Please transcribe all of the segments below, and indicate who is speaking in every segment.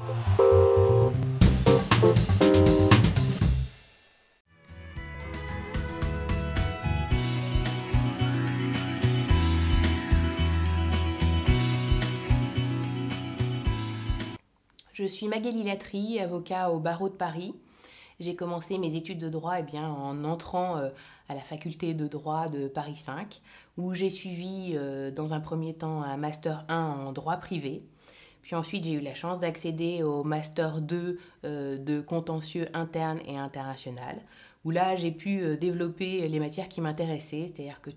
Speaker 1: Je suis Magali Latry, avocat au barreau de Paris. J'ai commencé mes études de droit en entrant à la faculté de droit de Paris 5, où j'ai suivi dans un premier temps un master 1 en droit privé. Puis ensuite, j'ai eu la chance d'accéder au master 2 de contentieux interne et international, où là, j'ai pu développer les matières qui m'intéressaient, c'est-à-dire que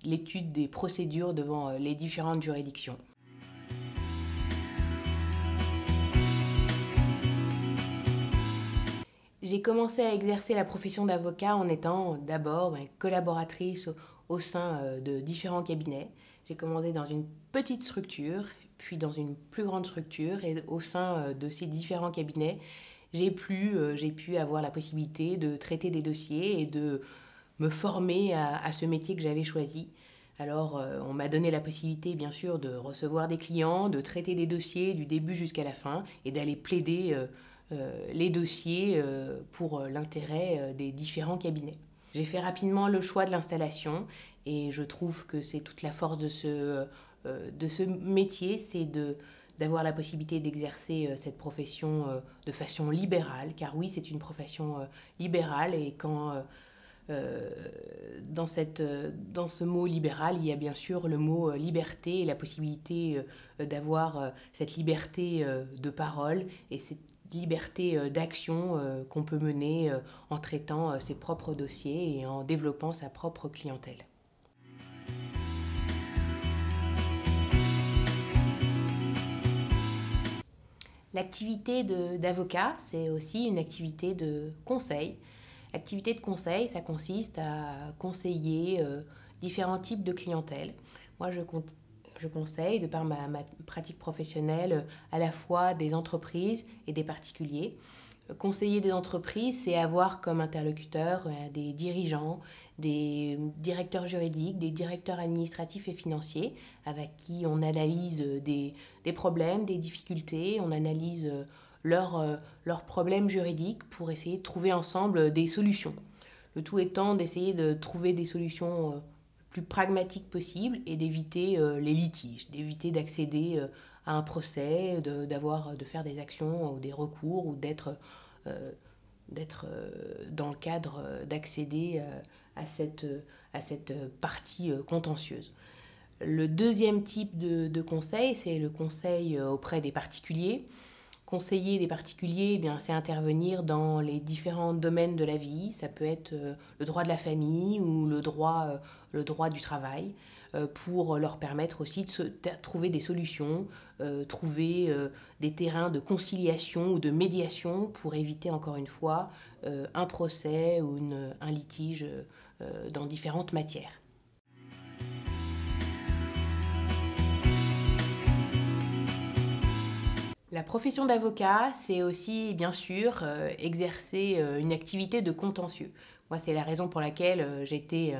Speaker 1: l'étude des procédures devant les différentes juridictions. J'ai commencé à exercer la profession d'avocat en étant d'abord collaboratrice au sein de différents cabinets. J'ai commencé dans une petite structure, puis dans une plus grande structure, et au sein de ces différents cabinets, j'ai pu avoir la possibilité de traiter des dossiers et de me former à ce métier que j'avais choisi. Alors, on m'a donné la possibilité, bien sûr, de recevoir des clients, de traiter des dossiers du début jusqu'à la fin et d'aller plaider les dossiers pour l'intérêt des différents cabinets. J'ai fait rapidement le choix de l'installation et je trouve que c'est toute la force de ce métier, c'est d'avoir la possibilité d'exercer cette profession de façon libérale, car oui, c'est une profession libérale et dans ce mot libéral, il y a bien sûr le mot liberté et la possibilité d'avoir cette liberté de parole et cette liberté d'action qu'on peut mener en traitant ses propres dossiers et en développant sa propre clientèle. L'activité d'avocat, c'est aussi une activité de conseil. L'activité de conseil, ça consiste à conseiller différents types de clientèle. Moi, je conseille, de par ma pratique professionnelle, à la fois des entreprises et des particuliers. Conseiller des entreprises, c'est avoir comme interlocuteur des dirigeants, des directeurs juridiques, des directeurs administratifs et financiers, avec qui on analyse des problèmes, des difficultés, on analyse leurs problèmes juridiques pour essayer de trouver ensemble des solutions. Le tout étant d'essayer de trouver des solutions plus pragmatiques possibles et d'éviter les litiges, d'éviter d'accéder à un procès, de faire des actions ou des recours ou d'être dans le cadre d'accéder à cette partie contentieuse. Le deuxième type de conseil, c'est le conseil auprès des particuliers. Conseiller des particuliers, c'est intervenir dans les différents domaines de la vie. Ça peut être le droit de la famille ou le droit du travail, pour leur permettre aussi de trouver des solutions, trouver des terrains de conciliation ou de médiation pour éviter encore une fois un procès ou un litige dans différentes matières. La profession d'avocat, c'est aussi, bien sûr, exercer une activité de contentieux. Moi, c'est la raison pour laquelle j'étais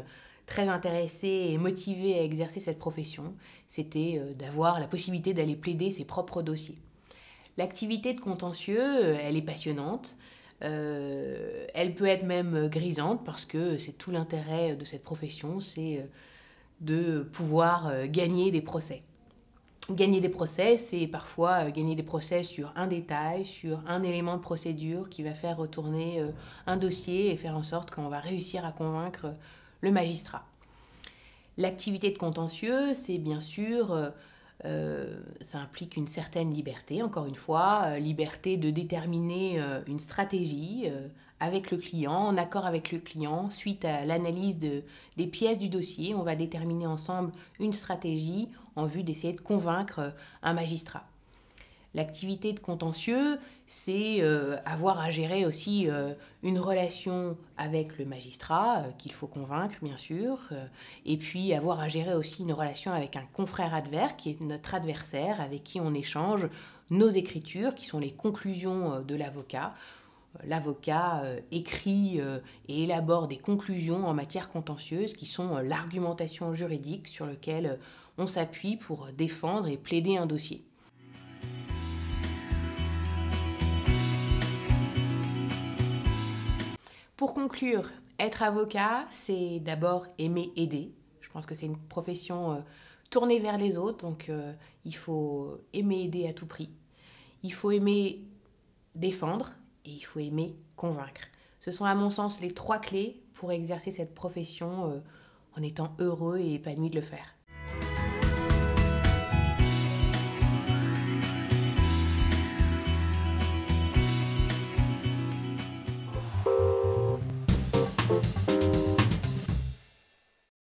Speaker 1: très intéressée et motivée à exercer cette profession. C'était d'avoir la possibilité d'aller plaider ses propres dossiers. L'activité de contentieux, elle est passionnante. Elle peut être même grisante parce que c'est tout l'intérêt de cette profession, c'est de pouvoir gagner des procès. Gagner des procès, c'est parfois gagner des procès sur un détail, sur un élément de procédure qui va faire retourner un dossier et faire en sorte qu'on va réussir à convaincre le magistrat. L'activité de contentieux, c'est bien sûr, ça implique une certaine liberté, encore une fois, liberté de déterminer une stratégie avec le client, en accord avec le client, suite à l'analyse des pièces du dossier. On va déterminer ensemble une stratégie en vue d'essayer de convaincre un magistrat. L'activité de contentieux, c'est avoir à gérer aussi une relation avec le magistrat, qu'il faut convaincre bien sûr, et puis avoir à gérer aussi une relation avec un confrère adverse, qui est notre adversaire, avec qui on échange nos écritures, qui sont les conclusions de l'avocat. L'avocat écrit et élabore des conclusions en matière contentieuse qui sont l'argumentation juridique sur laquelle on s'appuie pour défendre et plaider un dossier. Pour conclure, être avocat, c'est d'abord aimer aider. Je pense que c'est une profession tournée vers les autres, donc il faut aimer aider à tout prix. Il faut aimer défendre et il faut aimer convaincre. Ce sont à mon sens les 3 clés pour exercer cette profession en étant heureux et épanoui de le faire.